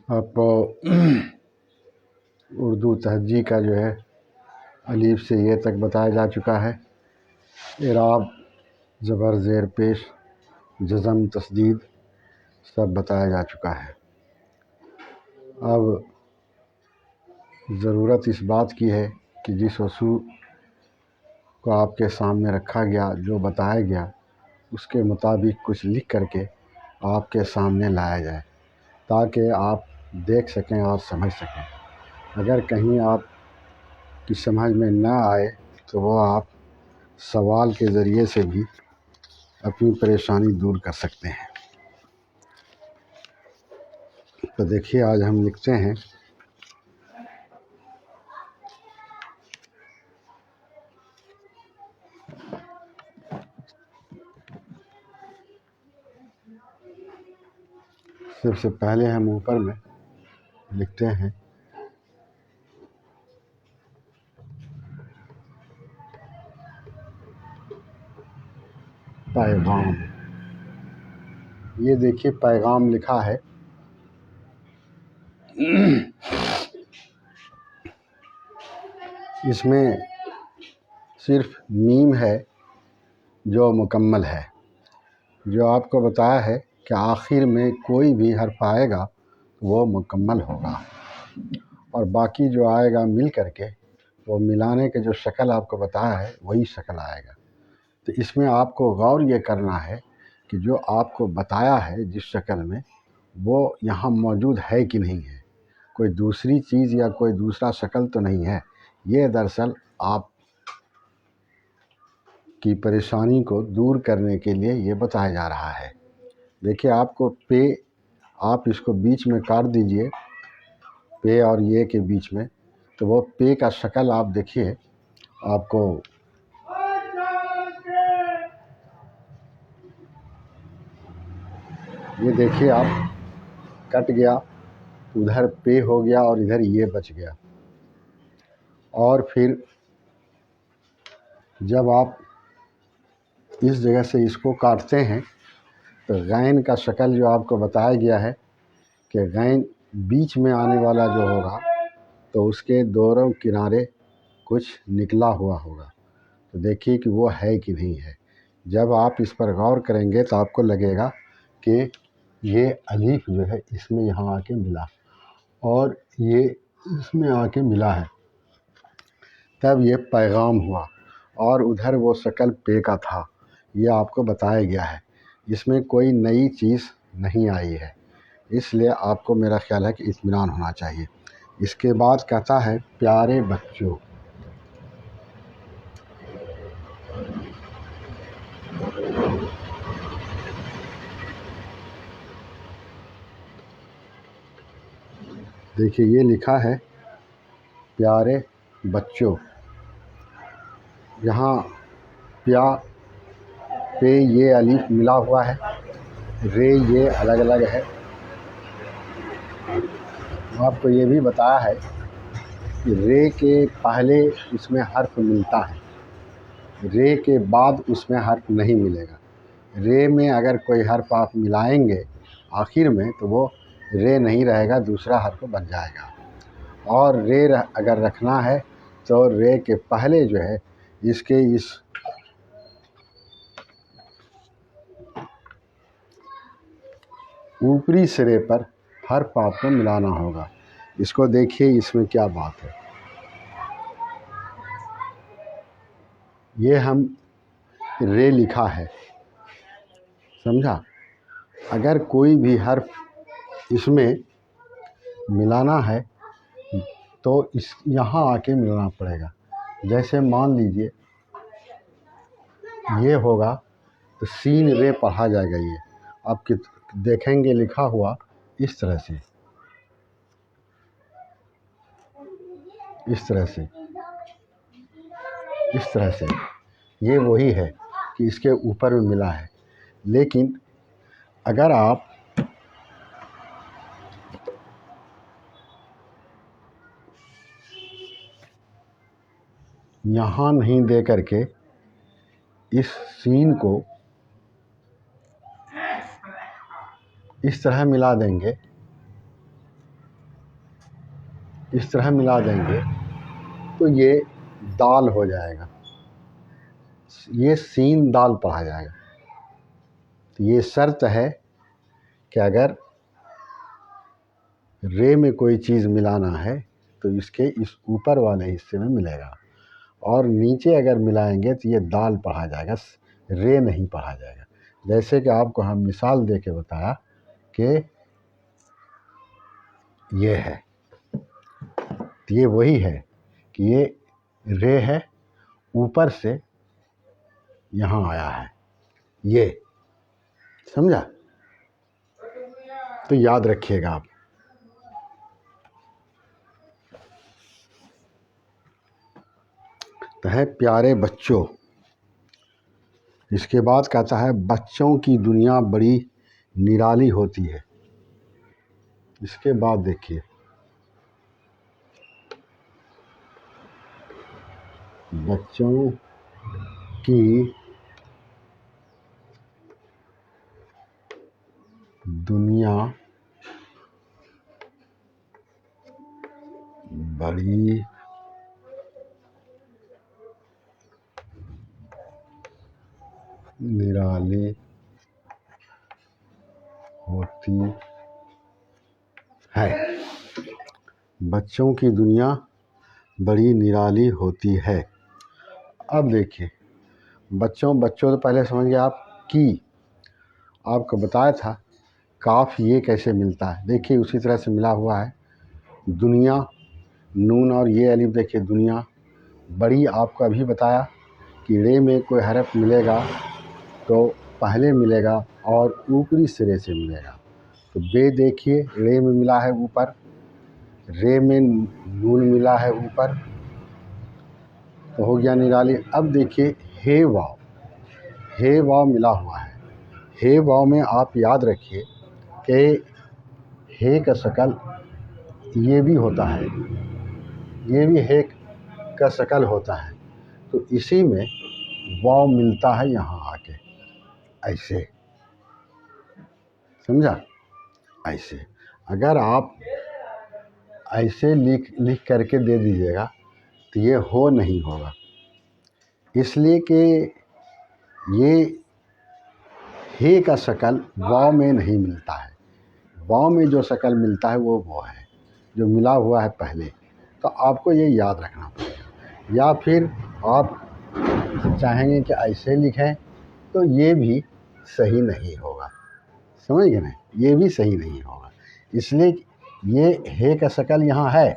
آپ کو اردو تہجی کا جو ہے الف سے یہ تک بتایا جا چکا ہے، اعراب، زبر، زیر پیش، جزم، تشدید سب بتایا جا چکا ہے۔ اب ضرورت اس بات کی ہے کہ جس اصول کو آپ کے سامنے رکھا گیا، جو بتایا گیا، اس کے مطابق کچھ لکھ کر کے آپ کے سامنے لایا جائے تاکہ آپ دیکھ سکیں اور سمجھ سکیں۔ اگر کہیں آپ کی سمجھ میں نہ آئے تو وہ آپ سوال کے ذریعے سے بھی اپنی پریشانی دور کر سکتے ہیں۔ تو دیکھیے آج ہم لکھتے ہیں سب سے پہلے ہم اوپر میں لکھتے ہیں پیغام۔ یہ دیکھیے پیغام لکھا ہے، اس میں صرف میم ہے جو مکمل ہے، جو آپ کو بتایا ہے کہ آخر میں کوئی بھی حرف آئے گا وہ مکمل ہوگا، اور باقی جو آئے گا مل کر کے وہ ملانے کے جو شکل آپ کو بتایا ہے وہی شکل آئے گا۔ تو اس میں آپ کو غور یہ کرنا ہے کہ جو آپ کو بتایا ہے جس شکل میں، وہ یہاں موجود ہے کہ نہیں ہے، کوئی دوسری چیز یا کوئی دوسرا شکل تو نہیں ہے۔ یہ دراصل آپ کی پریشانی کو دور کرنے کے لیے یہ بتایا جا رہا ہے۔ دیکھیے آپ کو پے، آپ اس کو بیچ میں کاٹ دیجئے، پے اور یہ کے بیچ میں، تو وہ پے کا شکل آپ دیکھیے، آپ کو یہ دیکھیے آپ کٹ گیا، ادھر پے ہو گیا اور ادھر یہ بچ گیا۔ اور پھر جب آپ اس جگہ سے اس کو کاٹتے ہیں تو غین کا شکل جو آپ کو بتایا گیا ہے کہ غین بیچ میں آنے والا جو ہوگا تو اس کے دونوں کنارے کچھ نکلا ہوا ہوگا، تو دیکھیے کہ وہ ہے کہ نہیں ہے۔ جب آپ اس پر غور کریں گے تو آپ کو لگے گا کہ یہ الف جو ہے اس میں یہاں آ کے ملا اور یہ اس میں آ کے ملا ہے، تب یہ پیغام ہوا، اور ادھر وہ شکل پے کا تھا، یہ آپ کو بتایا گیا ہے۔ اس میں کوئی نئی چیز نہیں آئی ہے، اس لیے آپ کو میرا خیال ہے کہ اطمینان ہونا چاہیے۔ اس کے بعد کہتا ہے پیارے بچوں۔ دیکھیے یہ لکھا ہے پیارے بچوں، یہاں پیا پے یہ الف ملا ہوا ہے، رے یہ الگ الگ ہے۔ آپ کو یہ بھی بتایا ہے کہ رے کے پہلے اس میں حرف ملتا ہے، رے کے بعد اس میں حرف نہیں ملے گا۔ رے میں اگر کوئی حرف آپ ملائیں گے آخر میں تو وہ رے نہیں رہے گا، دوسرا حرف بن جائے گا۔ اور رے اگر رکھنا ہے تو رے کے پہلے جو ہے اس کے اس اوپری سرے پر حرف آپ کو ملانا ہوگا۔ اس کو دیکھیے اس میں کیا بات ہے، یہ ہم رے لکھا ہے، سمجھا؟ اگر کوئی بھی حرف اس میں ملانا ہے تو یہاں آ کے ملانا پڑے گا۔ جیسے مان لیجئے یہ ہوگا تو سین رے پڑھا جائے گا، یہ آپ دیکھیں گے لکھا ہوا اس طرح سے، اس طرح سے، اس طرح سے، یہ وہی ہے کہ اس کے اوپر میں ملا ہے۔ لیکن اگر آپ یہاں نہیں دے کر کے اس سین کو اس طرح ملا دیں گے اس طرح ملا دیں گے تو یہ دال ہو جائے گا، یہ سین دال پڑھا جائے گا۔ تو یہ شرط ہے کہ اگر رے میں کوئی چیز ملانا ہے تو اس کے اس اوپر والے حصے میں ملے گا، اور نیچے اگر ملائیں گے تو یہ دال پڑھا جائے گا، رے نہیں پڑھا جائے گا۔ جیسے کہ آپ کو ہم مثال دے کے بتایا کہ یہ ہے، یہ وہی ہے کہ یہ رے ہے، اوپر سے یہاں آیا ہے، یہ سمجھا؟ تو یاد رکھیے گا آپ۔ تو ہے پیارے بچوں، اس کے بعد کہتا ہے بچوں کی دنیا بڑی نرالی ہوتی ہے۔ اس کے بعد دیکھیے بچوں کی دنیا بڑی نرالی ہوتی ہے۔ بچوں کی دنیا بڑی نرالی ہوتی ہے۔ اب دیکھیے بچوں تو پہلے سمجھ گئے آپ کی، آپ کو بتایا تھا کاف یہ کیسے ملتا ہے، دیکھیے اسی طرح سے ملا ہوا ہے۔ دنیا نون اور یہ الف، دیکھیے دنیا بڑی، آپ کو ابھی بتایا کہ رے میں کوئی حرف ملے گا تو پہلے ملے گا اور اوپری سرے سے ملے گا۔ تو بے دیکھیے رے میں ملا ہے اوپر، رے میں نون ملا ہے اوپر، تو ہو گیا نرالی۔ اب دیکھیے ہے واو، ہے واو ملا ہوا ہے۔ ہے واو میں آپ یاد رکھیے کہ ہے کا شکل یہ بھی ہوتا ہے، یہ بھی ہے کا شکل ہوتا ہے، تو اسی میں واو ملتا ہے یہاں آ کے، ایسے سمجھا؟ ایسے اگر آپ ایسے لکھ کر کے دے دیجیے گا تو یہ ہو نہیں ہوگا، اس لیے کہ یہ ہے کا شکل واو میں نہیں ملتا ہے۔ واو میں جو شکل ملتا ہے وہ ہے جو ملا ہوا ہے پہلے، تو آپ کو یہ یاد رکھنا پڑے گا۔ یا پھر آپ چاہیں گے کہ ایسے لکھیں تو یہ بھی صحیح نہیں ہوگا، سمجھ گئے نا؟ یہ بھی صحیح نہیں ہوگا، اس لیے یہ ہے کا شکل یہاں ہے،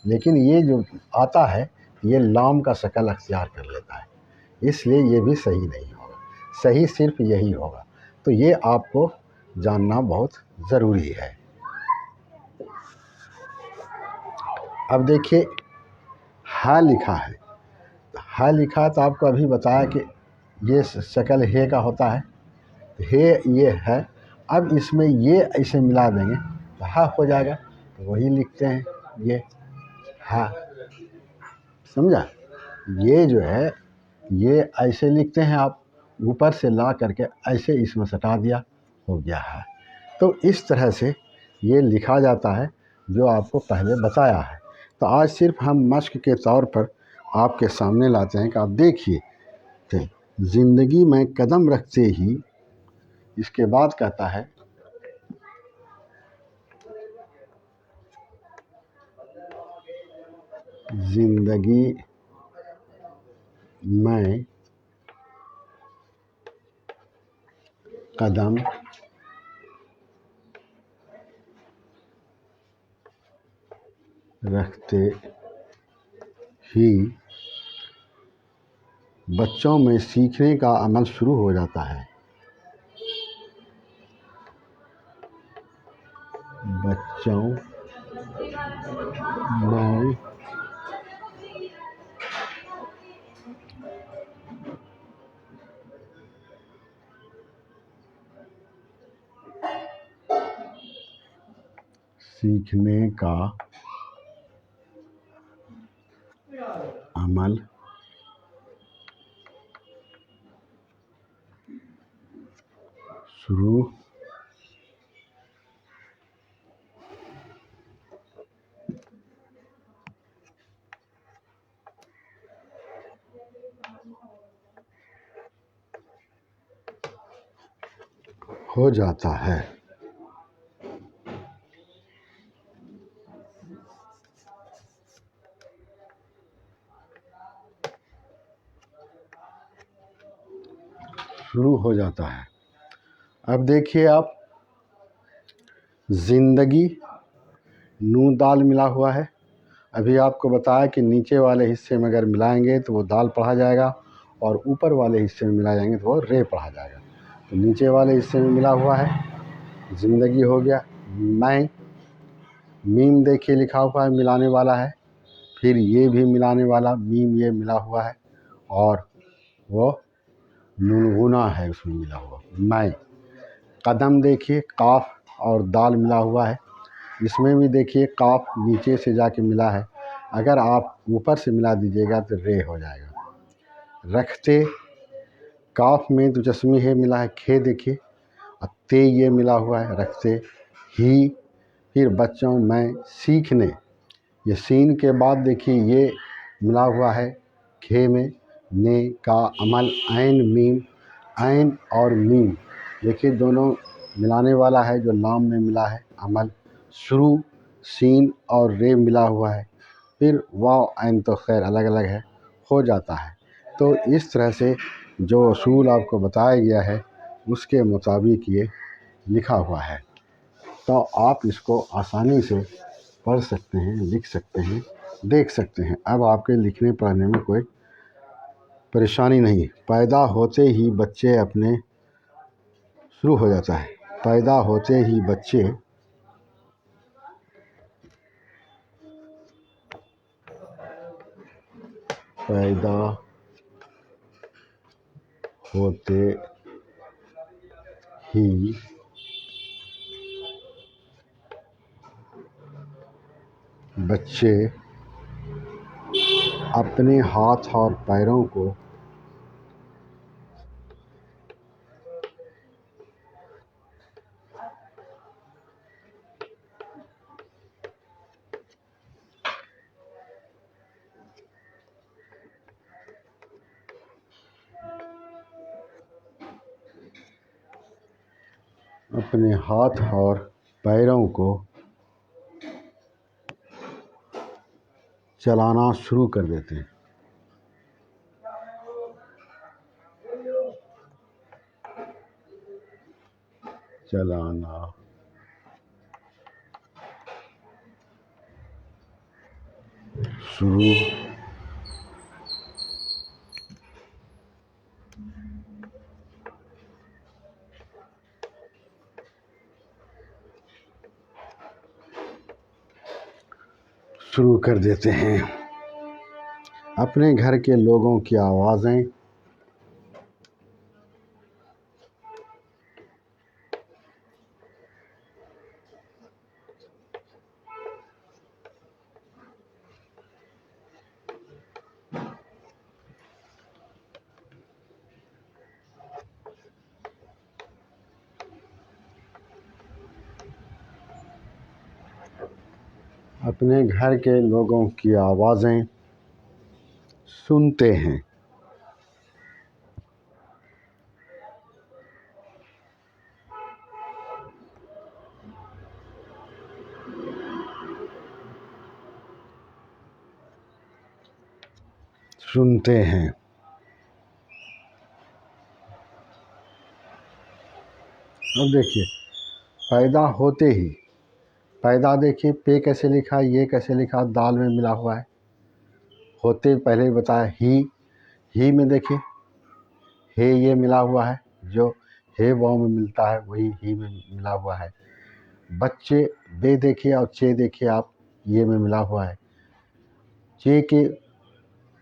لیکن یہ جو آتا ہے یہ لام کا شکل اختیار کر لیتا ہے، اس لیے یہ بھی صحیح نہیں ہوگا، صحیح صرف یہی ہوگا۔ تو یہ آپ کو جاننا بہت ضروری ہے۔ اب دیکھیے ہا لکھا ہے، ہا لکھا تو آپ کو ابھی بتایا کہ یہ شکل ہے کا ہوتا ہے، ہے یہ ہے، اب اس میں یہ ایسے ملا دیں گے تو ہا ہو جائے گا، تو وہی لکھتے ہیں یہ ہا، سمجھا؟ یہ جو ہے یہ ایسے لکھتے ہیں، آپ اوپر سے لا کر کے ایسے اس میں سٹا دیا، ہو گیا ہے۔ تو اس طرح سے یہ لکھا جاتا ہے جو آپ کو پہلے بتایا ہے۔ تو آج صرف ہم مشق کے طور پر آپ کے سامنے لاتے ہیں کہ آپ دیکھیے کہ زندگی میں قدم رکھتے ہی، اس کے بعد کہتا ہے زندگی میں قدم رکھتے ہی بچوں میں سیکھنے کا عمل شروع ہو جاتا ہے۔ بچوں میں سیکھنے کا عمل شروع ہو جاتا ہے۔ شروع ہو جاتا ہے۔ اب دیکھیے آپ، زندگی نون دال ملا ہوا ہے۔ ابھی آپ کو بتایا کہ نیچے والے حصے میں اگر ملائیں گے تو وہ دال پڑھا جائے گا، اور اوپر والے حصے میں ملا جائیں گے تو وہ رے پڑھا جائے گا۔ تو نیچے والے حصے میں ملا ہوا ہے، زندگی ہو گیا۔ میں، میم دیکھیے لکھا ہوا ہے، ملانے والا ہے۔ پھر یہ بھی ملانے والا، میم یہ ملا ہوا ہے، اور وہ ننگنا ہے اس میں ملا ہوا۔ میں، قدم دیکھیے، قاف اور دال ملا ہوا ہے۔ اس میں بھی دیکھیے قاف نیچے سے جا کے ملا ہے، اگر آپ اوپر سے ملا دیجیے گا تو رے ہو جائے گا۔ رکھتے، کاف میں تو جسمی ہے ملا ہے، کھے دیکھیے، اور تے یہ ملا ہوا ہے، رکھتے ہی۔ پھر بچوں میں، سیکھنے، یہ سین کے بعد دیکھیے یہ ملا ہوا ہے کھے میں، نے کا عمل، عین میم، عین اور میم دیکھیے دونوں ملانے والا ہے جو لام میں ملا ہے، عمل۔ شروع، سین اور رے ملا ہوا ہے۔ پھر واو عین تو خیر الگ الگ ہے، ہو جاتا ہے۔ تو اس طرح سے جو اصول آپ کو بتایا گیا ہے اس کے مطابق یہ لکھا ہوا ہے، تو آپ اس کو آسانی سے پڑھ سکتے ہیں، لکھ سکتے ہیں، دیکھ سکتے ہیں۔ اب آپ کے لکھنے پڑھنے میں کوئی پریشانی نہیں۔ پیدا ہوتے ہی بچے اپنے، شروع ہو جاتا ہے، پیدا ہوتے ہی بچے پیدا ہوتے ہی بچے اپنے ہاتھ اور پیروں کو اپنے ہاتھ اور پیروں کو چلانا شروع کر دیتے ہیں۔ چلانا شروع کر دیتے ہیں۔ اپنے گھر کے لوگوں کی آوازیں اپنے گھر کے لوگوں کی آوازیں سنتے ہیں۔ سنتے ہیں۔ اب دیکھیے، پیدا ہوتے ہی، پیدا دیکھیے پے کیسے لکھا، یہ کیسے لکھا، دال میں ملا ہوا ہے۔ ہوتے پہلے ہی بتایا، ہی میں دیکھیے ہے یہ ملا ہوا ہے، جو ہے واؤ میں ملتا ہے وہی ہی میں ملا ہوا ہے۔ بچے، بے دیکھیے اور چے دیکھیے آپ، یہ میں ملا ہوا ہے۔ چے کے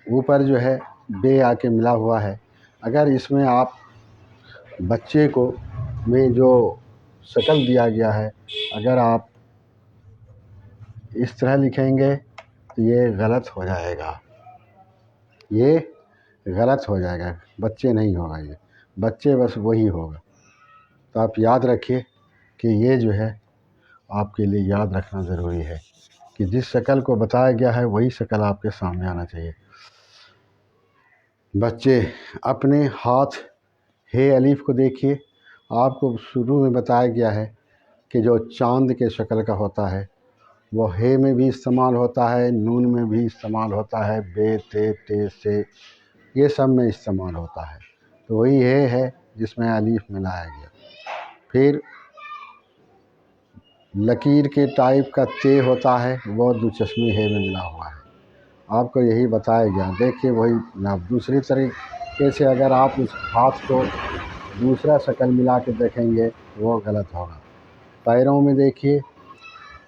اوپر جو ہے بے آ کے ملا ہوا ہے۔ اگر اس میں آپ بچے کو میں جو شکل دیا گیا ہے، اگر آپ اس طرح لکھیں گے تو یہ غلط ہو جائے گا، یہ غلط ہو جائے گا، بچے نہیں ہوگا، یہ بچے بس وہی ہوگا۔ تو آپ یاد رکھیے کہ یہ جو ہے آپ کے لیے یاد رکھنا ضروری ہے کہ جس شکل کو بتایا گیا ہے وہی شکل آپ کے سامنے آنا چاہیے۔ بچے اپنے ہاتھ، ہے الف کو دیکھیے آپ کو شروع میں بتایا گیا ہے کہ جو چاند کے شکل کا ہوتا ہے وہ ہے میں بھی استعمال ہوتا ہے، نون میں بھی استعمال ہوتا ہے، بے تے تے سے یہ سب میں استعمال ہوتا ہے، تو وہی ہے جس میں الف ملایا گیا۔ پھر لکیر کے ٹائپ کا تے ہوتا ہے وہ دو چشمی ہے میں ملا ہوا ہے، آپ کو یہی بتایا گیا۔ دیکھیے وہی دوسری طریقے سے اگر آپ اس ہاتھ کو دوسرا شکل ملا کے دیکھیں گے وہ غلط ہوگا۔ پیروں میں دیکھیے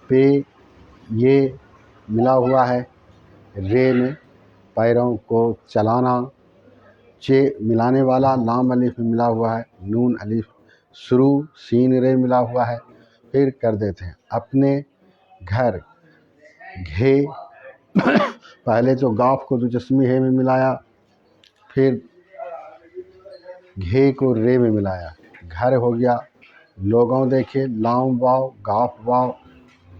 پے یہ ملا ہوا ہے، رے میں پیروں کو چلانا، چے ملانے والا لام الف میں ملا ہوا ہے، نون الف شروع سین رے ملا ہوا ہے۔ پھر کر دیتے ہیں اپنے گھر، گھے پہلے تو گاف کو دو چشمی ہے میں ملایا، پھر گھے کو رے میں ملایا، گھر ہو گیا۔ لوگوں دیکھیے لام واو گاف واو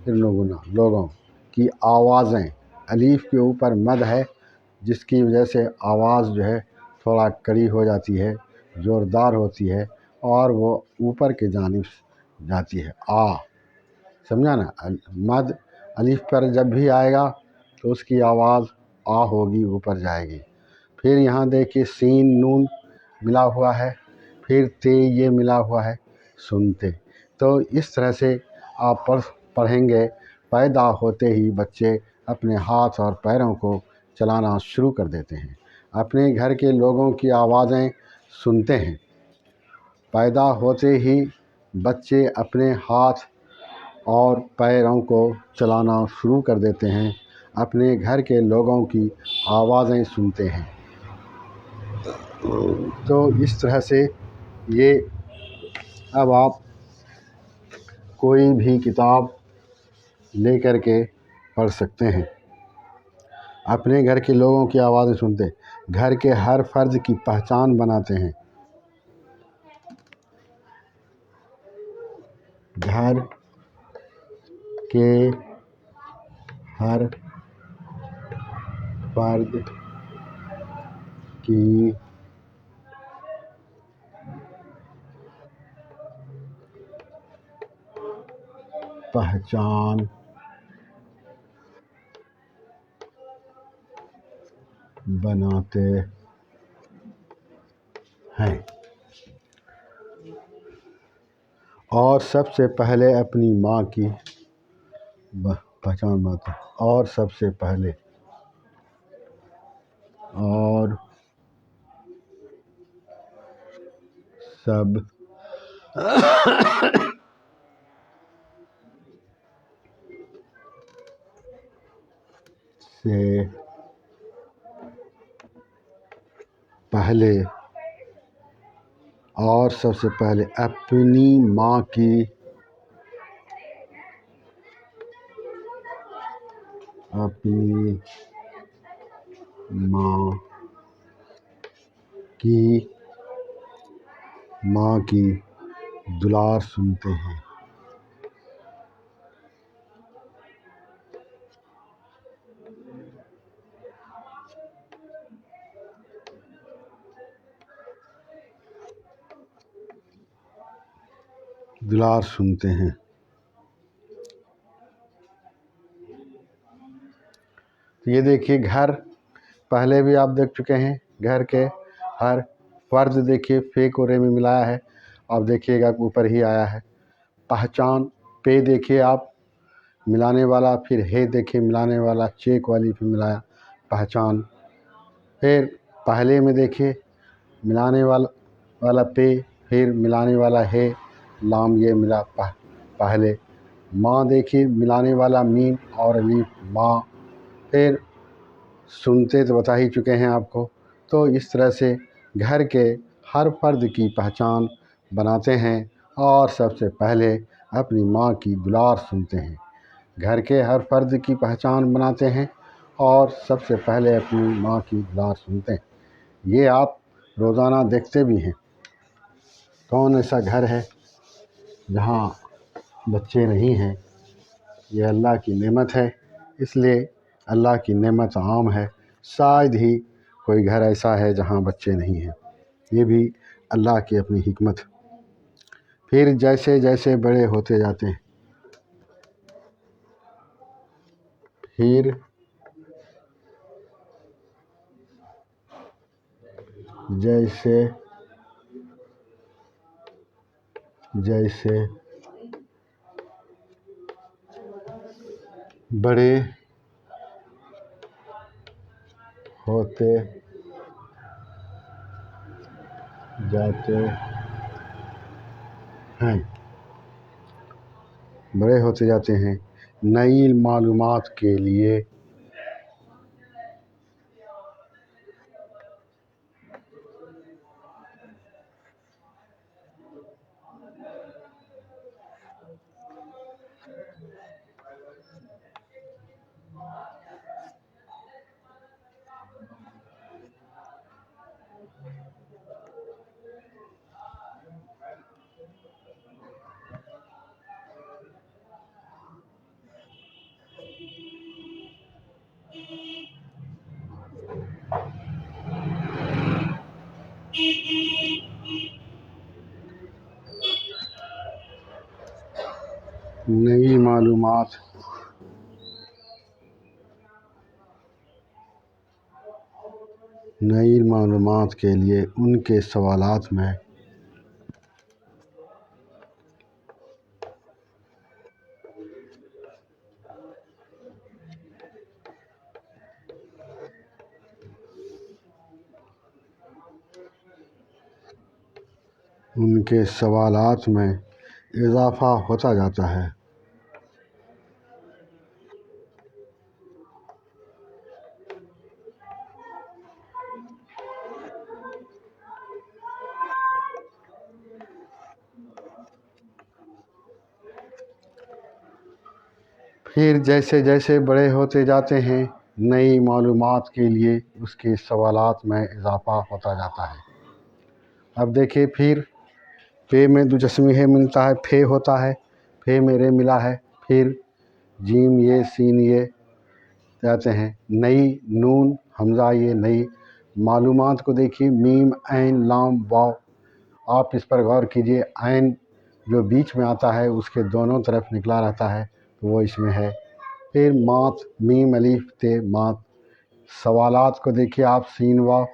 پھر لوگنا، لوگوں کی آوازیں الف کے اوپر مد ہے جس کی وجہ سے آواز جو ہے تھوڑا کڑی ہو جاتی ہے، زوردار ہوتی ہے اور وہ اوپر کی جانب جاتی ہے۔ سمجھا نا؟ مد الف پر جب بھی آئے گا تو اس کی آواز ہوگی، اوپر جائے گی۔ پھر یہاں دیکھیے سین نون ملا ہوا ہے، پھر تے یہ ملا ہوا ہے سنتے۔ تو اس طرح سے آپ پڑھیں گے، پیدا ہوتے ہی بچے اپنے ہاتھ اور پیروں کو چلانا شروع کر دیتے ہیں، اپنے گھر کے لوگوں کی آوازیں سنتے ہیں۔ پیدا ہوتے ہی بچے اپنے ہاتھ اور پیروں کو چلانا شروع کر دیتے ہیں، اپنے گھر کے لوگوں کی آوازیں سنتے ہیں۔ تو اس طرح سے یہ اب آپ کوئی بھی کتاب لے کر کے پڑھ سکتے ہیں۔ اپنے گھر کے لوگوں کی آوازیں سنتے، گھر کے ہر فرد کی پہچان بناتے ہیں۔ گھر کے ہر فرد کی پہچان بناتے ہیں اور سب سے پہلے اپنی ماں کی پہچان بناتے ہیں، اور سب سے پہلے اور سب سے پہلے اور سب سے پہلے اپنی ماں کی ماں کی دلار سنتے ہیں۔ دلار سنتے ہیں۔ یہ دیکھیے گھر پہلے بھی آپ دیکھ چکے ہیں، گھر کے ہر فرد دیکھیے فے کو رے میں ملایا ہے، آپ دیکھیے گا اوپر ہی آیا ہے۔ پہچان پے دیکھیے آپ ملانے والا، پھر ہے دیکھیے ملانے والا، چیک والی پہ ملایا پہچان۔ پھر پہلے میں دیکھیے ملانے والا پے، پھر ملانے والا ہے لام یہ ملا پہلے۔ ماں دیکھیے ملانے والا میم اور الف ماں، پھر سنتے تو بتا ہی چکے ہیں آپ کو۔ تو اس طرح سے گھر کے ہر فرد کی پہچان بناتے ہیں اور سب سے پہلے اپنی ماں کی دلار سنتے ہیں۔ گھر کے ہر فرد کی پہچان بناتے ہیں اور سب سے پہلے اپنی ماں کی دلار سنتے ہیں۔ یہ آپ روزانہ دیکھتے بھی ہیں۔ کون ایسا گھر ہے جہاں بچے نہیں ہیں؟ یہ اللہ کی نعمت ہے، اس لیے اللہ کی نعمت عام ہے، شاید ہی کوئی گھر ایسا ہے جہاں بچے نہیں ہیں، یہ بھی اللہ کی اپنی حکمت پھر جیسے جیسے بڑے ہوتے جاتے ہیں، پھر جیسے جیسے بڑے ہوتے جاتے ہیں، بڑے ہوتے جاتے ہیں، نئی معلومات کے لیے نئی معلومات کے لیے ان کے سوالات میں اضافہ ہوتا جاتا ہے۔ پھر جیسے جیسے بڑے ہوتے جاتے ہیں، نئی معلومات کے لیے اس کے سوالات میں اضافہ ہوتا جاتا ہے۔ اب دیکھیے، پھر پے میں دو جسمی ہے ملتا ہے، پھے ہوتا ہے، پھے میں رے ملا ہے، پھر جیم یہ سین یہ جاتے ہیں، نئی نون حمزہ یہ نئی معلومات کو دیکھیے، میم عین لام واو، آپ اس پر غور کیجئے، عین جو بیچ میں آتا ہے اس کے دونوں طرف نکلا رہتا ہے تو وہ اس میں ہے۔ پھر مات، میم الف تے مات، سوالات کو دیکھیے آپ، سین واو،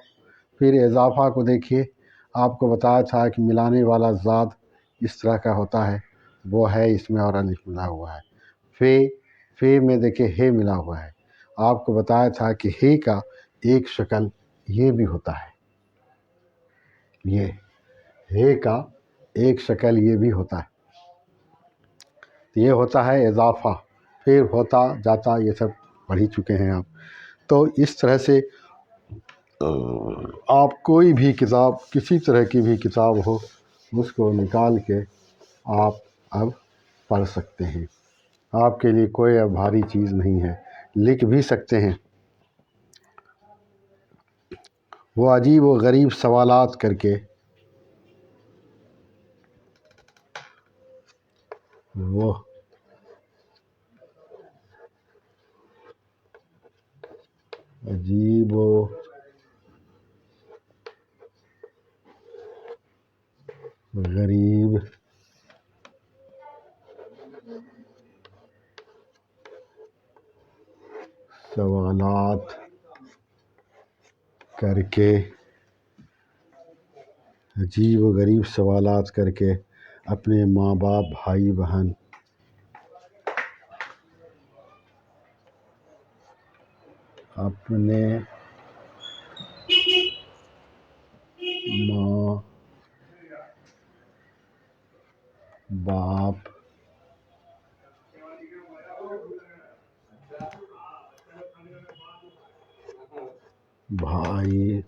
پھر اضافہ کو دیکھیے، آپ کو بتایا تھا کہ ملانے والا ذات اس طرح کا ہوتا ہے، وہ ہے اس میں اور الف ملا ہوا ہے۔ فے میں دیکھیے ہے ملا ہوا ہے، آپ کو بتایا تھا کہ ہے کا ایک شکل یہ بھی ہوتا ہے، یہ ہے کا ایک شکل یہ بھی ہوتا ہے، یہ ہوتا ہے اضافہ، پھر ہوتا جاتا، یہ سب پڑھ ہی چکے ہیں آپ۔ تو اس طرح سے آپ کوئی بھی کتاب، کسی طرح کی بھی کتاب ہو، اس کو نکال کے آپ اب پڑھ سکتے ہیں، آپ کے لیے کوئی اب بھاری چیز نہیں ہے، لکھ بھی سکتے ہیں۔ وہ عجیب و غریب سوالات کر کے وہ عجیب و غریب سوالات کر کے، عجیب و غریب سوالات کر کے اپنے ماں باپ، بھائی بہن، اپنے ماں باپ، بھائی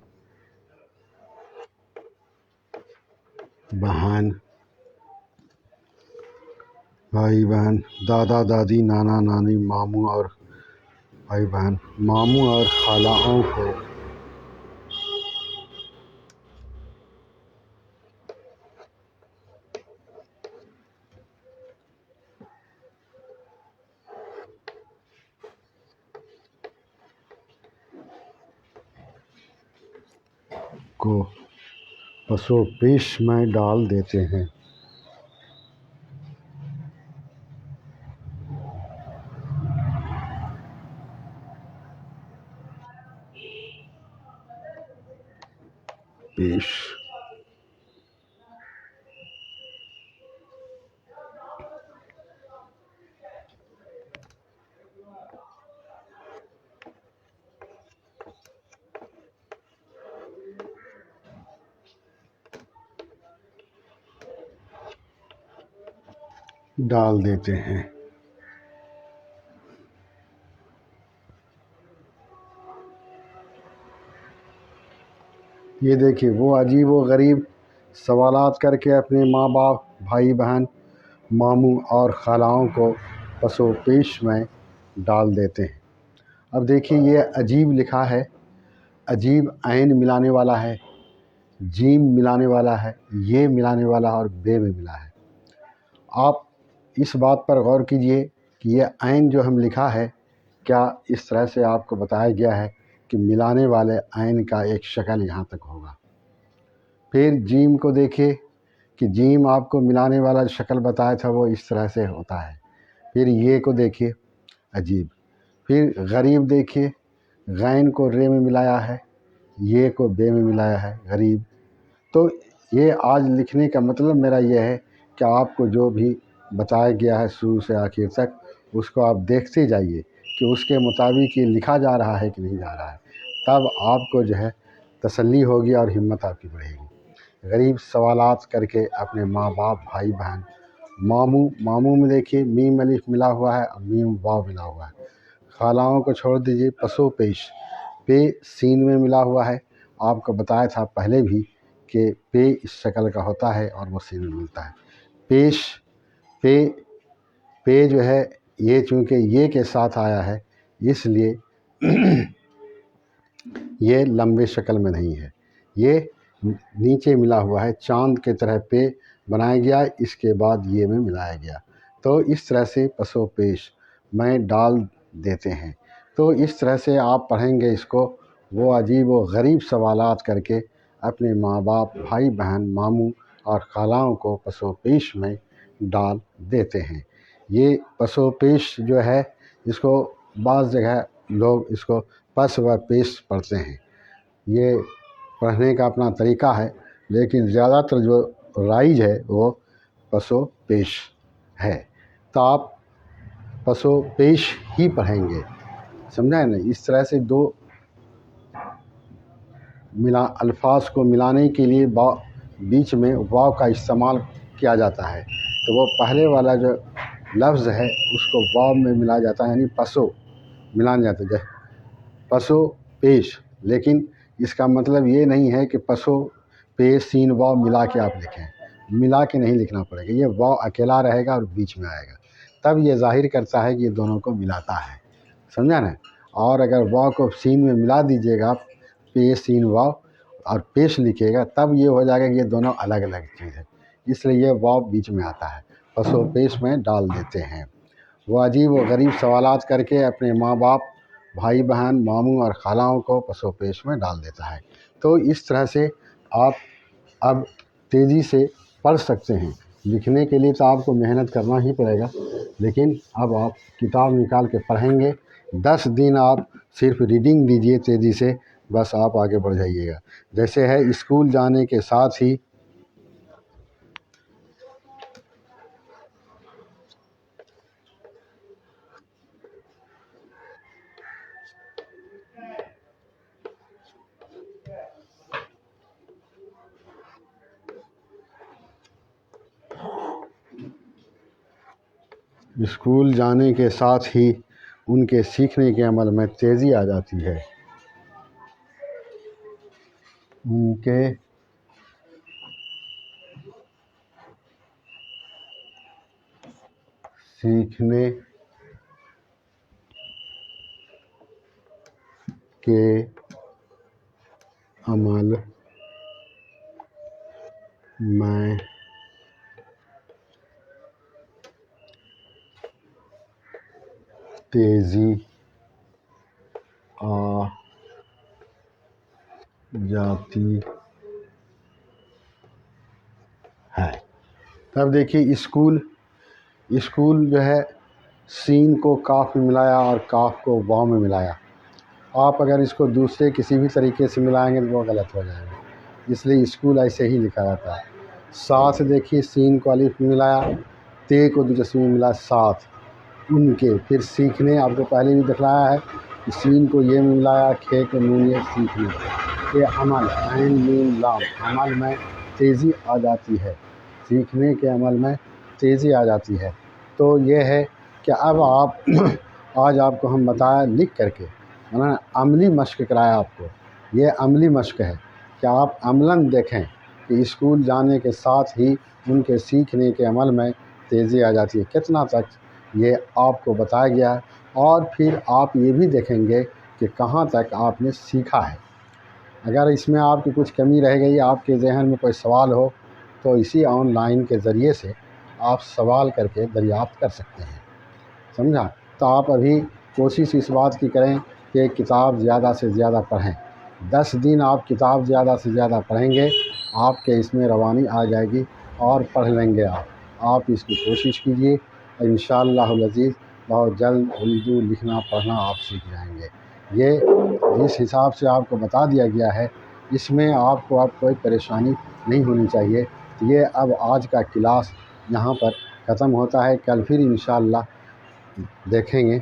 بہن، دادا دادی، نانا نانی، ماموں اور بھائی بہن، ماموں اور خالہوں کو پسو پیش میں ڈال دیتے ہیں۔ پیش. ڈال دیتے ہیں. یہ دیکھیے وہ عجیب و غریب سوالات کر کے اپنے ماں باپ، بھائی بہن، ماموں اور خالاؤں کو پس و پیش میں ڈال دیتے ہیں. اب دیکھیے یہ عجیب لکھا ہے، عجیب عین ملانے والا ہے، جیم ملانے والا ہے، یہ ملانے والا ہے اور بے میں ملا ہے. آپ اس بات پر غور کیجئے کہ یہ عین جو ہم لکھا ہے، کیا اس طرح سے آپ کو بتایا گیا ہے کہ ملانے والے عین کا ایک شکل یہاں تک ہوگا. پھر جیم کو دیکھیے کہ جیم آپ کو ملانے والا شکل بتایا تھا وہ اس طرح سے ہوتا ہے. پھر یہ کو دیکھیے عجیب. پھر غریب دیکھیے، غین کو رے میں ملایا ہے، یہ کو بے میں ملایا ہے، غریب. تو یہ آج لکھنے کا مطلب میرا یہ ہے کہ آپ کو جو بھی بتایا گیا ہے شروع سے آخر تک اس کو آپ دیکھتے جائیے کہ اس کے مطابق یہ لکھا جا رہا ہے کہ نہیں جا رہا ہے. تب آپ کو جو ہے تسلی ہوگی اور ہمت آپ کی بڑھے گی. غریب سوالات کر کے اپنے ماں باپ، بھائی بہن، ماموں میں دیکھیے میم الف ملا ہوا ہے اور میم واو ملا ہوا ہے. خالاؤں کو چھوڑ دیجیے، پسو پیش پے سین میں ملا ہوا ہے. آپ کو بتایا تھا پہلے بھی کہ پے اس شکل کا ہوتا ہے اور وہ سین میں ملتا ہے. پیش پے جو ہے یہ چونکہ یہ کے ساتھ آیا ہے اس لیے یہ لمبے شکل میں نہیں ہے، یہ نیچے ملا ہوا ہے. چاند کے طرح پے بنایا گیا، اس کے بعد یہ میں ملایا گیا. تو اس طرح سے پس و پیش میں ڈال دیتے ہیں. تو اس طرح سے آپ پڑھیں گے اس کو. وہ عجیب و غریب سوالات کر کے اپنے ماں باپ، بھائی بہن، ماموں اور خالاؤں کو پس و پیش میں ڈال دیتے ہیں. یہ پس و پیش جو ہے اس کو بعض جگہ لوگ اس کو پس و پیش پڑھتے ہیں. یہ پڑھنے کا اپنا طریقہ ہے، لیکن زیادہ تر جو رائج ہے وہ پس و پیش ہے. تو آپ پس و پیش ہی پڑھیں گے، سمجھا ہے نا. اس طرح سے دو الفاظ کو ملانے کے لیے بیچ میں واو کا استعمال کیا جاتا ہے. تو وہ پہلے والا جو لفظ ہے اس کو واو میں ملایا جاتا ہے، یعنی پسو ملانا جاتا ہے، پسو پیش. لیکن اس کا مطلب یہ نہیں ہے کہ پسو پے سین واو ملا کے آپ لکھیں، ملا کے نہیں لکھنا پڑے گا. یہ واو اکیلا رہے گا اور بیچ میں آئے گا، تب یہ ظاہر کرتا ہے کہ یہ دونوں کو ملاتا ہے، سمجھا نا. اور اگر واو کو سین میں ملا دیجیے گا، پے سین واو اور پیش لکھے گا، تب یہ ہو جائے گا کہ یہ دونوں الگ الگ چیز ہے. اس لیے یہ واو بیچ میں آتا ہے، پس و پیش میں ڈال دیتے ہیں. وہ عجیب و غریب سوالات کر کے اپنے ماں باپ، بھائی بہن، ماموں اور خالاؤں کو پس و پیش میں ڈال دیتا ہے. تو اس طرح سے آپ اب تیزی سے پڑھ سکتے ہیں. لکھنے کے لیے تو آپ کو محنت کرنا ہی پڑے گا، لیکن اب آپ کتاب نکال کے پڑھیں گے. 10 دن آپ صرف ریڈنگ دیجیے تیزی سے، بس آپ آگے بڑھ جائیے گا. جیسے ہے اسکول جانے کے ساتھ ہی ان کے سیکھنے کے عمل میں تیزی آ جاتی ہے. ان کے سیکھنے کے عمل میں تیزی آ جاتی ہے. تب دیکھیے اسکول جو ہے سین کو کاف میں ملایا اور کاف کو واو میں ملایا. آپ اگر اس کو دوسرے کسی بھی طریقے سے ملائیں گے تو وہ غلط ہو جائے گا. اس لیے اسکول ایسے ہی لکھا جاتا ہے۔ ساتھ دیکھیے سین کو الف میں ملایا، تے کو دلچسپی میں ملا ساتھ ان کے، پھر سیکھنے آپ کو پہلے بھی دکھلایا ہے کہ سین کو یہ میں ملایا، کھے کو نون یہ سیکھنے، یہ عمل عین میم لام، عمل میں تیزی آ جاتی ہے، سیکھنے کے عمل میں تیزی آ جاتی ہے۔ تو یہ ہے کہ اب آپ آج آپ کو ہم بتایا لکھ کر کے، عملی مشق کرایا آپ کو، یہ عملی مشق ہے کہ آپ عملاً دیکھیں کہ اسکول جانے کے ساتھ ہی ان کے سیکھنے کے عمل میں تیزی آ جاتی ہے، کتنا تک یہ آپ کو بتایا گیا ہے، اور پھر آپ یہ بھی دیکھیں گے کہ کہاں تک آپ نے سیکھا ہے۔ اگر اس میں آپ کی کچھ کمی رہ گئی، آپ کے ذہن میں کوئی سوال ہو، تو اسی آن لائن کے ذریعے سے آپ سوال کر کے دریافت کر سکتے ہیں، سمجھا؟ تو آپ ابھی کوشش اس بات کی کریں کہ کتاب زیادہ سے زیادہ پڑھیں۔ 10 دن آپ کتاب زیادہ سے زیادہ پڑھیں گے، آپ کے اس میں روانی آ جائے گی اور پڑھ لیں گے آپ اس کی کوشش کیجیے، اور انشاءاللہ العزیز بہت جلد اردو لکھنا پڑھنا آپ سیکھ جائیں گے۔ یہ جس حساب سے آپ کو بتا دیا گیا ہے، اس میں آپ کو اب کوئی پریشانی نہیں ہونی چاہیے۔ یہ اب آج کا کلاس یہاں پر ختم ہوتا ہے، کل پھر انشاءاللہ دیکھیں گے